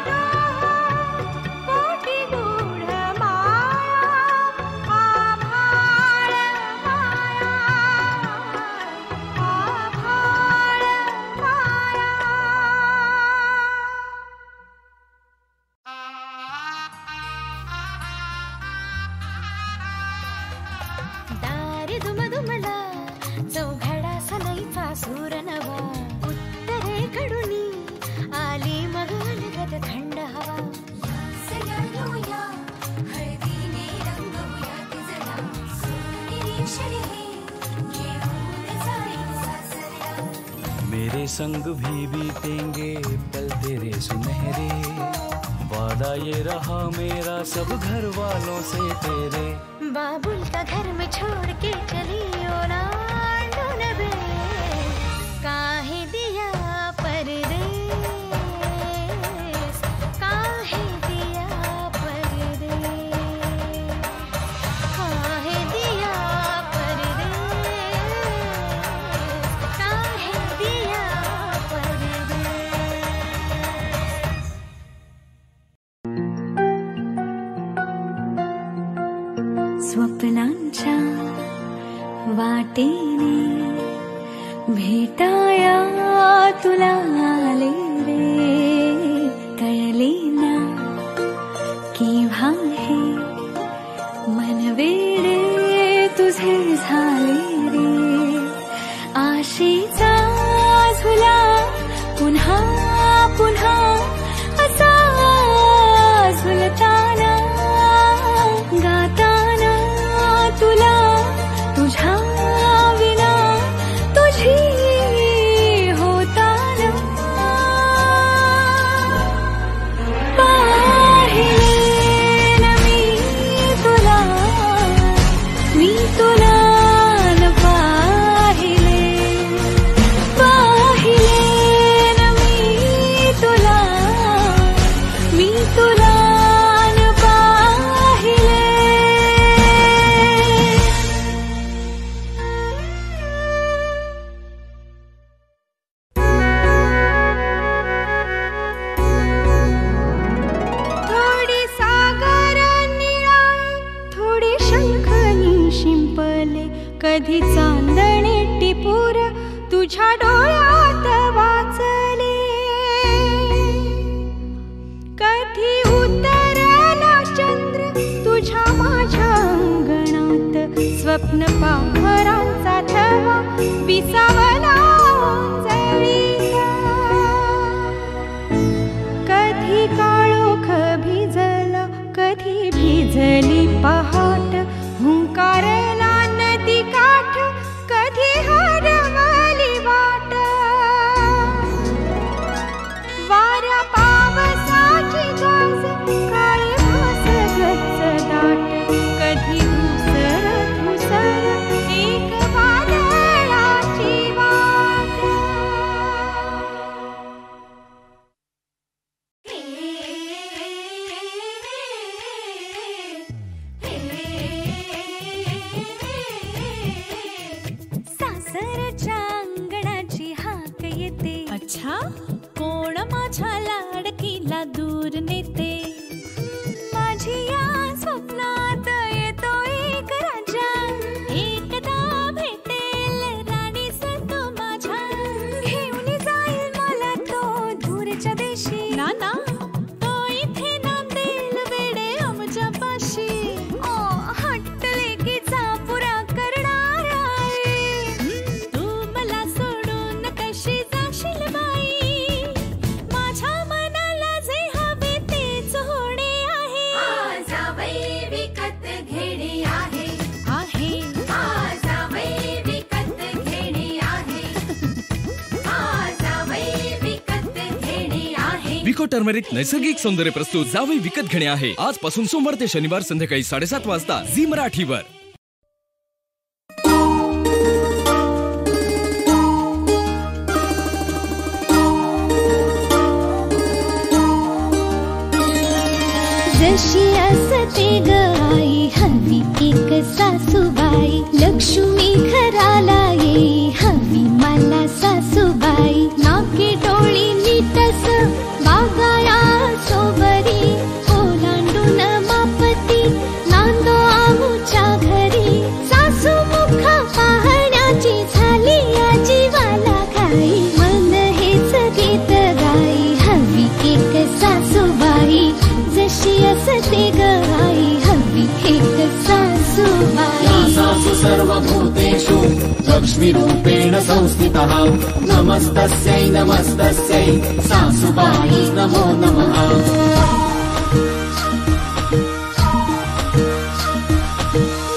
डोह, कोटी गूढ माया. आभाळ माया, आभाळ माया. दारी दुमदुमला चौघडा सनईचा सूर नवा. उत्तरेकडूनी आली मग अलगद थंड हवा. सगळूया हळदीने रंगवूया तिजला. सोनेरी क्षणी घेऊन जाईल सासरला. मेरे संग भी बीतेंगे पल तेरे सुनहरे. वादा ये रहा मेरा सब घर वालों से तेरे. बाबुल का घर में छोड़ के चली ओ लाडून बे. काहे दिया परदेस, काहे दिया परदेस. काहे दिया परदेस, काहे दिया परदेस. स्वप्नांच्या वाटेने भेटाया तुला आले रे. कळले ना केव्हा हे मन वेडे तुझे झाले रे. आशेचा झुला पुन्हा पुन्हा असा झुलताना. गाताना तुला तुझ्या विना तुझी होताना. पाहिले न मी तुला न पाहिले. पाहिले न मी तुला न पाहिले. थोडी सागर निळाई, थोडी शंखनी शिंपले. कधी चांदणे टिपूर तुझ्या डोळ्यात वाचले. कधी उतरला चंद्र तुझ्या माझ्या अंगणात. स्वप्न पाखरांचा थवा विसावला ओंजळीत. कधी काळोख भिजला, कधी भिजली पहाट. हुंकारला नदी काठ, कधी विकत घेणे आहे जावई विकत घेणे आहे जावई विकत घेणे आहे. विको टर्मरिक नैसर्गिक सौंदर्य प्रस्तुत जावई विकत घेणे आहे आजपासून सोमवार ते शनिवार संध्याकाळी 7:30 वाजता झी मराठीवर. जशी असते ग आई हवी एक सासूबाई लक्ष्मी घराला येई हवी मला सासूबाई नाकी डोळी नीटस बागाया सोबरी ओलांडून मापती नांदो आमच्या घरी सासू मुख पाहण्याची झाली या जीवाला घाई मन हेच गीत गाई हवी एक सासूबाई जशी असते ग आई हवी एक सासूबाई. सासु सर्वभूतेषु लक्ष्मीरूपेण संस्थितः नमस्तस्यै नमस्तस्यै सासुबाई नमो नमः.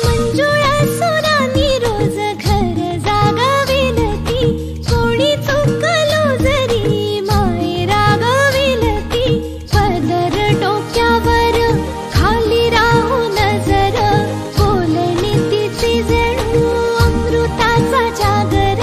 मंजुळा सुरांनी रोज घर जागविलती कोणी चुकलो जरी माय रागविलती पदर डोक्यावर खाली राहू नजर बोलणी तिचे जणू अमृताचा जागर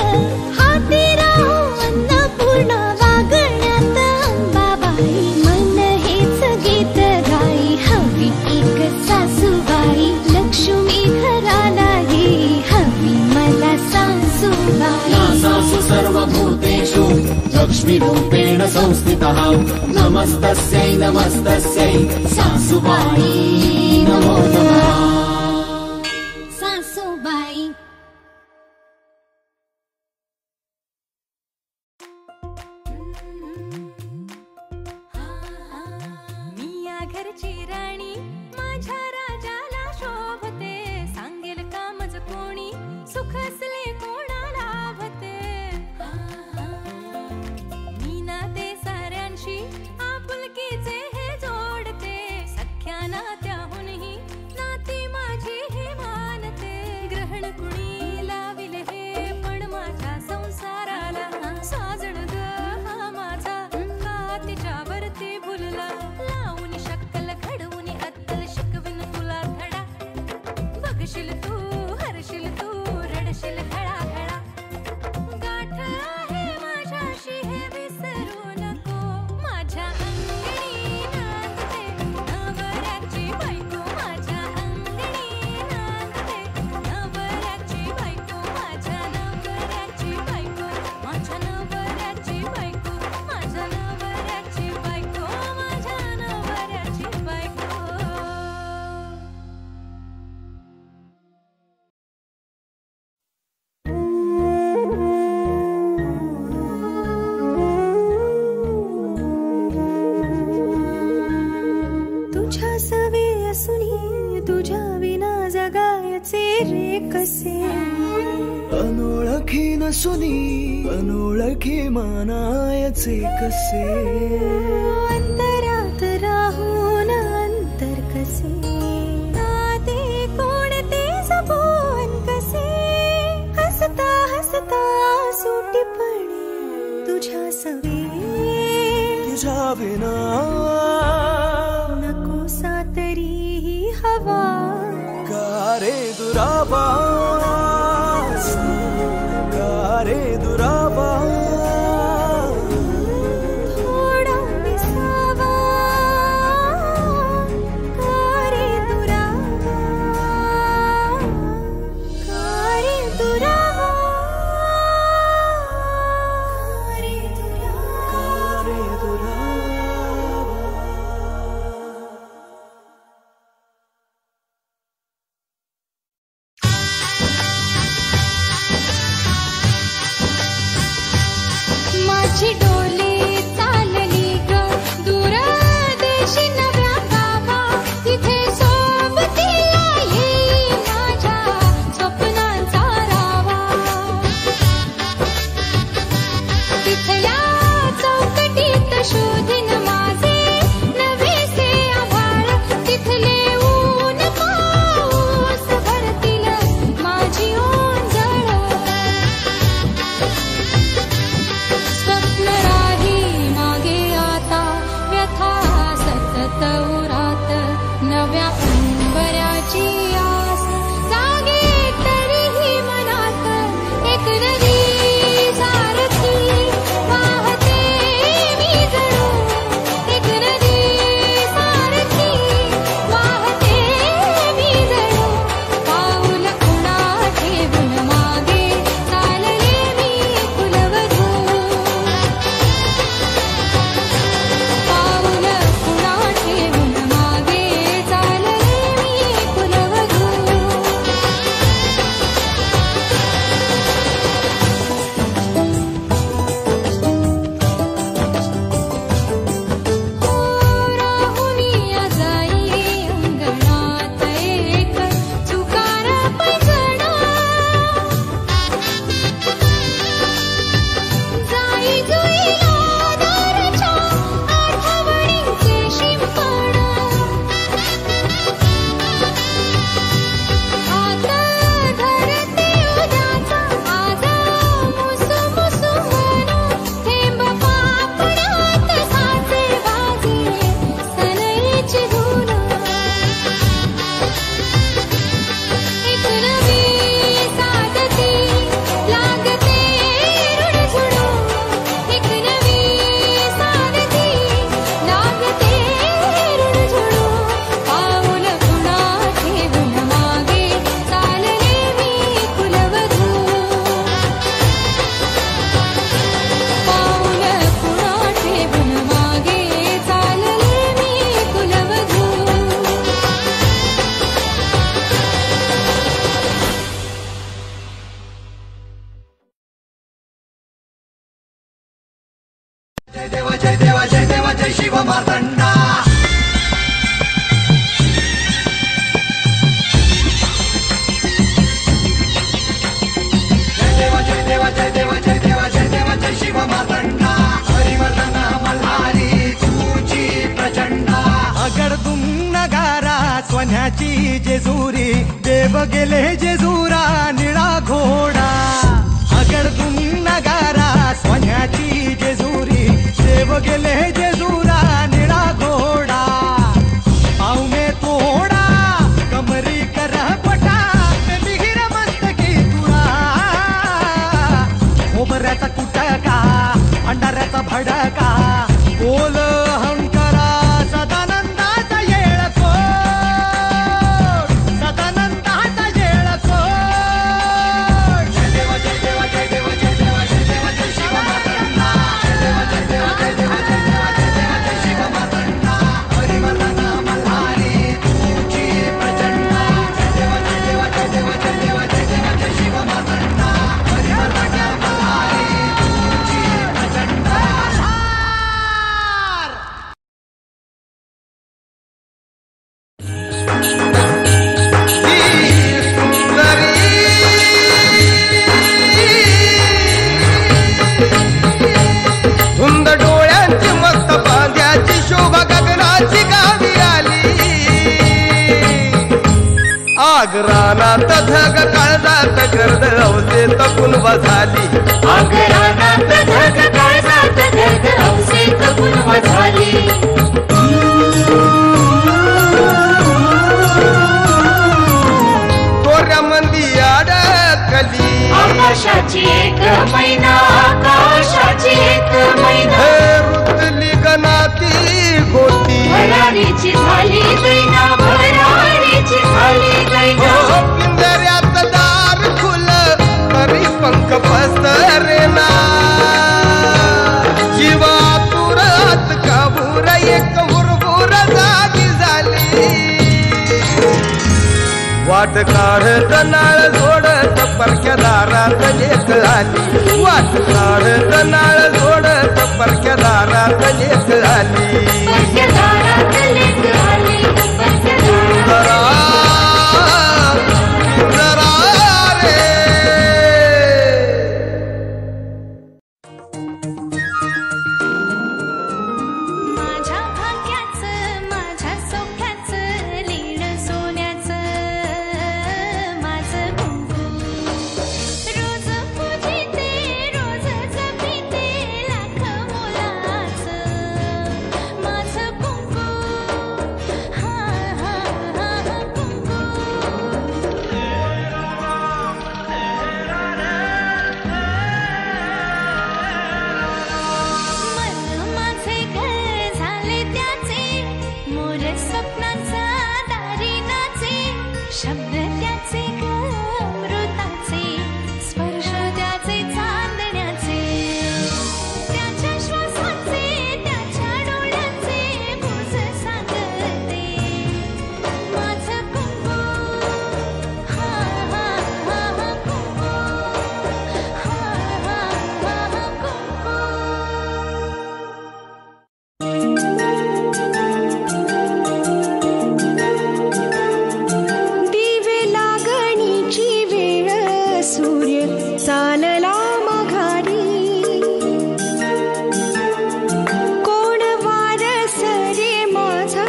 हाती राहू अन्नपूर्ण वागण्यात अंबाबाई मन हेच गीत गाई हवी एक सासूबाई लक्ष्मी घराला येई हवी मला सासूबाई. सासु सर्वभूतेषु लक्ष्मीरूपेण संस्थितः नमस्तस्यै नमस्तस्यै सासुबाई नमो नमः. सासूबाई. मी या घरची राणी माझ्या राजाला शोभते सांगेल कामच कोणी सुख असले कोणाला भते मी नाते साऱ्यांशी आपुलकीचे हे जोडते सख्या नात्याहूनही नाती माझी हे मानते ग्रहण कुणी लाविले हे पण माझ्या संसाराला साजण ग हा माझा का तिच्यावरती भुलला लावून शक्कल घडवून अत्तल शिकविन तुला धडा बघशील तू हरशील तू रडशील घळा घळा गाठ आहे माझ्याशी हे विसरू नको माझ्या अंगणी नांदते नवऱ्याची बायको माझ्या अंगणी नांदते नवऱ्याची बायको माझ्या नवऱ्याची बायको माझ्या नवऱ्याची बायको माझ्या नवऱ्याची बायको माझ्या नवऱ्याची बायको. तुझ्या सवे असुनी तुझ्या विना जगायचे रे कसे अनोळखी नसुनी अनोळखी मानायचे कसे अंतरात राहून अंतर कसे नाते कोणते जपून कसे हसता हसता सुटीपणे तुझ्या सवे तुझ्या विना नकोसा तरीही हवा कारे दुराबास कारे दुराबास थोडा विसावा कारे दुरावा कारे दुरावा कारे दुरावा. सोन्याची जेजुरी देव गेले जेजुरा निळा घोडा अगडगुम नगारा सोन्याची जेजुरी देव गेले जेजुरा निळा घोडा पाव में तोडा कमरी कर पटा बिगिर मस्तकी तुरा खोबऱ्याचा कुटका अंडाऱ्याचा भडका बोल अहंकारा सदानंदाचा येळको सदानंदाचा येळको जय देव जय देव जय देव जय देव जय देव जय शिव मातंडा जय देव जय देव जय देव जय देव जय देव जय शिव मातंडा हरिवर्धन मल्हारी तुझी प्रचंड जय देव जय देव जय देव जय देव जय देव जय शिव मातंडा हरिवर्धन मल्हारी तुझी प्रचंड धुंद डोळ्यांची मस्त बांध्याची शोभा गगनाची गावी आली आग रानात धग काळजात गर्द अवसेत कुणवा झाली आग रानात धग काळजात गर्द अवसेत कुणवा झाली दोऱ्यामंदी अडकली आकाशाची एक मैना आकाशाची एक मैना रुतली गणाती गोती भरारीची झाली दैना भरारीची झाली दैना पिंजऱ्यात दार खुल तरी पंख पसरेना जीवा तुरत काबूर एक हुरबुर जागी झाली वाट काढत नाळ जोडत परक्या दारात लेक आली वाट काढत नाळ जोडत परक्या दारात लेक आली परक्या दारात लेक आली परक्या दारात जरा रे माझ्या भाग्याचं माझ्या सौख्याचं लीन सोन्याचं माझं कुंकू रोज पूजिते रोज जपिते लाख मोलाचं माझं कुंकू हा हा हा कुंकू मन माझे घर झाले त्याचे मोर स्वप्नाचा दारी नाचे शब्द त्याचे अमृताचे स्पर्श त्याचे चांदण्याचे त्याच्या श्वासाचे त्याच्या डोळ्याचे भुज सांगते माझं कुंकू हा हा हा कुंकू हा हा हा कुंकू दिवे लागणीची वेळ सूर्य चालला माघारी कोण वारस रे माझा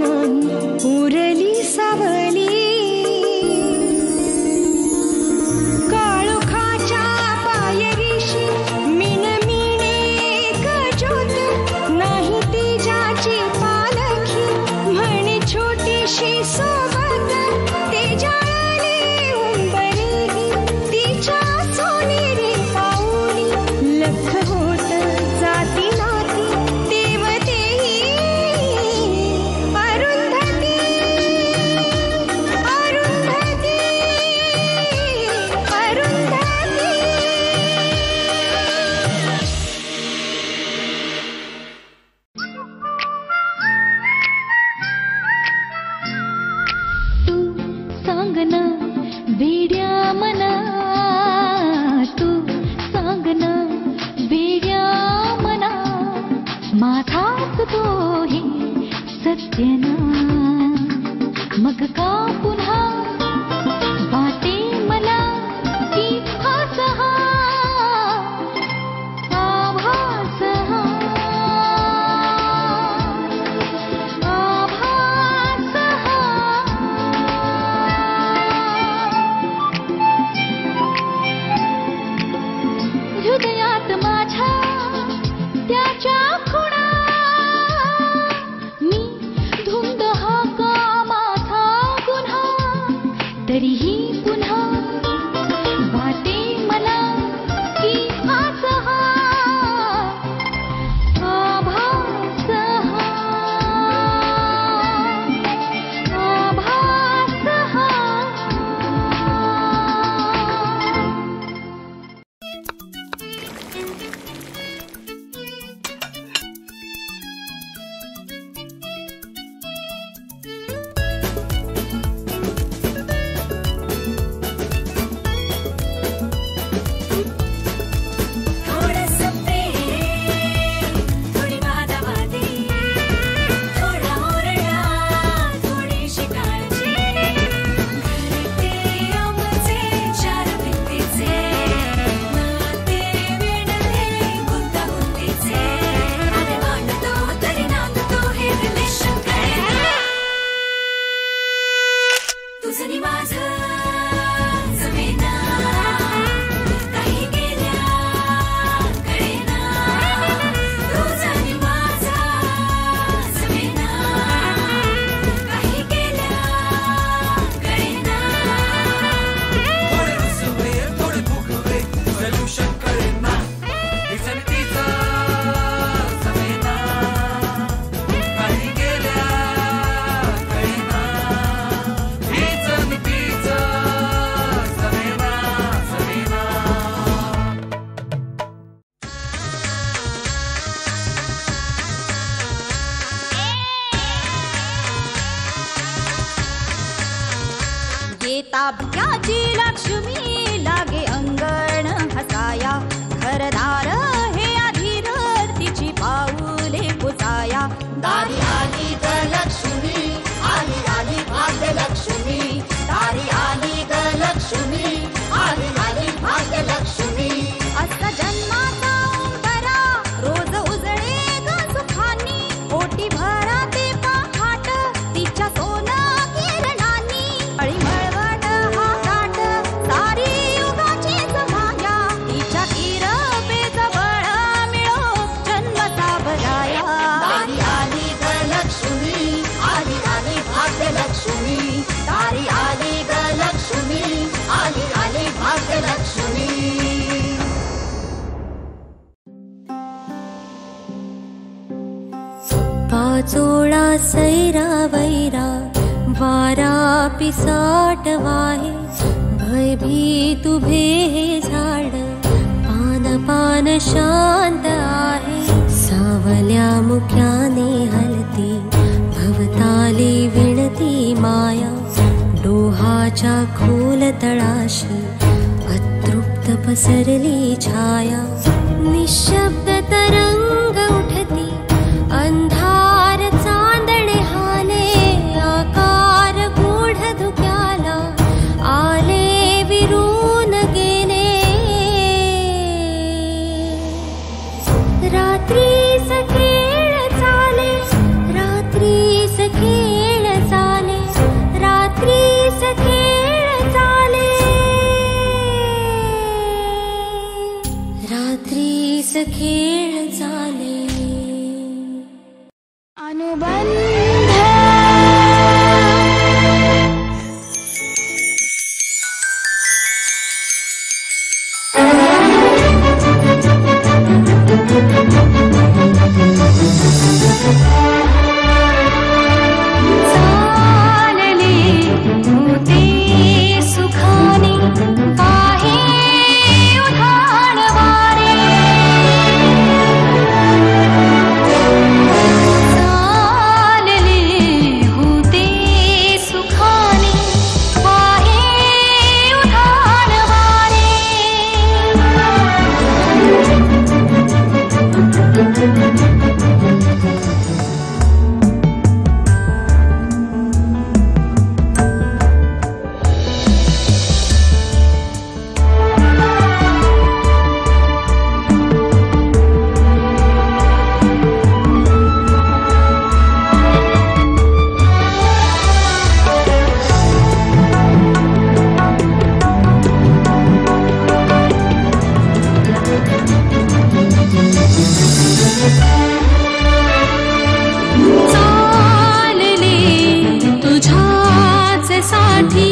नाही उरली सावली काळोखाच्या पायरीशी मिणमिणे ज्योत नाही तेजाची पालखी म्हणे छोटीशी सोबत तेजाळली उंबरही तिच्या सोनेरी पाऊली लख होत जाती नाती देवतेही अरुंधती अरुंधती अरुंधती सांग ना वेड्या मना तू सांग ना वेड्या मना माझाच तो हे सत्य ना मग का पुन्हा वाटे मला की हास हा आभास हा आभास हा तरीही पुन्हा वाटे मला की हाच हा आभास हा आभास हा. थोडंसं प्रेम, थोडी वादावादी, थोडा ओरडा, थोडीशी काळजी. घरटे आमचे चार भिंतीचे, नाते वेडले गुंतागुंतीचे. आम्ही मांडतो तरी नांदतो हे रिलेशन कळेना. तुझं नि माझं जमेना, काही गेल्या कळेना. तुझं नि माझा जमेना, काही गेल्या कळेना. थोडे रुसवे थोडे फुगवे सोल्युशन कळेना. तिचं आणि तिचं जमेना, काही गेल्या कळेना. तिचं आणि तिचं जमेना जमेना. येता भिकाची लक्ष्मी लागे अंगण हसाया. घरदार हे अधीर तिची पाऊले पुसाया. दारी आली ग लक्ष्मी, आली आली भाग्यलक्ष्मी. दारी आली ग लक्ष्मी, आली आली भाग्यलक्ष्मी. असा जन्माचा उंबरा रोज उजळे ग सुखानी. ओटी भरा ते पहाट तिच्या सोना किरणानी. अळीमळवट हा काट सारी युगाचीच माया. तिच्या किरपेजवळ मिळो जन्मता बराया. दारी आली ग लक्ष्मी, आली आली भाग्यलक्ष्मी. दारी आली ग लक्ष्मी, आली आली भाग्यलक्ष्मी. पाचोळा सैरा वैरा वारा पिसाट वाहे. भयभीत उभे हे झाड पान पान शांत आहे. सावल्या मुख्याने हलती भवताली विणती माया. डोहाच्या खोल तळाशी अतृप्त पसरली छाया. निशब्द तरंग उठती अंधार चांदणे हाले. आकार गूढ धुक्याला आले विरून गेले. रात्रीस खेळ चाले, रात्रीस खेळ चाले, रात्रीस खेळ चाले. रात्रीस खेळ चाले. अनुबंध चालले होते सुखानी पाहे उधाण वारे. चालले होते सुखानी पाहे उधाण वारे. साठी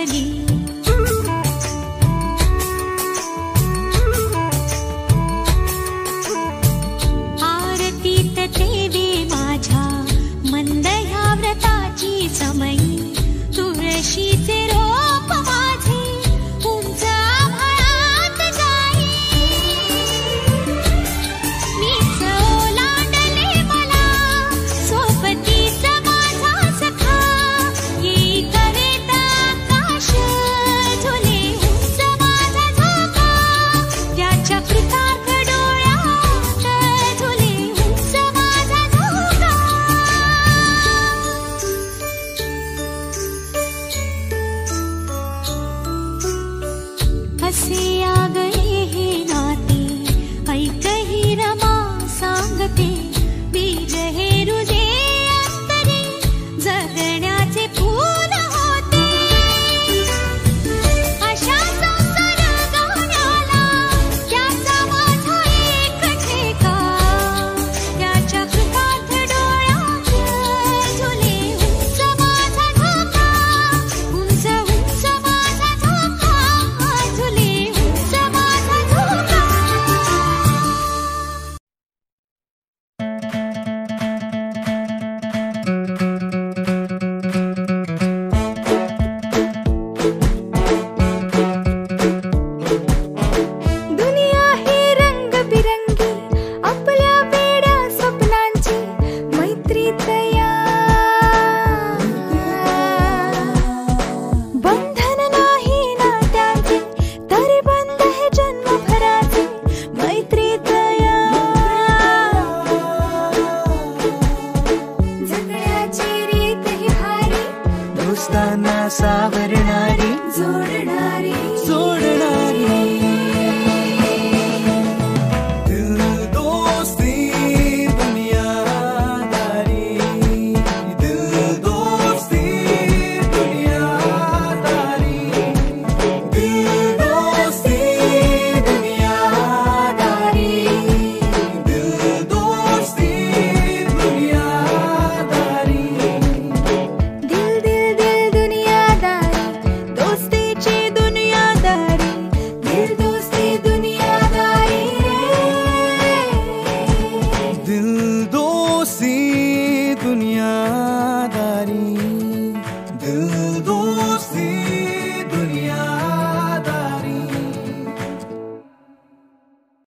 झाली. आरतीत देवी माझ्या मंद ह्या व्रताची समयी तुळशीचे रोप माझे उंच आभाळात जाई. मीच ओलांडले मला सोबतीच माझा सखा येई कवेत आकाश झुले उंच माझा झोका त्याच्या कृतार्थ डोळ्यात झुले उंच माझा झोका. असे आगळे हे नाते ऐक ही रमा सांगते बीज हे हृदय अंतरे जगण्याचे फूल होते. अशा संसार गाण्याला त्याचा माझा एक ठेका त्याच्या कृतार्थ डोळ्यात झुले उंच माझा झोका उंच उंच माझा झोका झुले उंच माझा झोका. दुनिया ही रंगबिरंगी आपल्या वेड्या स्वप्नांची मैत्री तया. बंधन नाही नात्यांचे तरी बंध हे जन्मभराचे मैत्री तया. जगण्याची रीत ही भारी दोस्तांना सावरणारी जोडणारी सोडणारी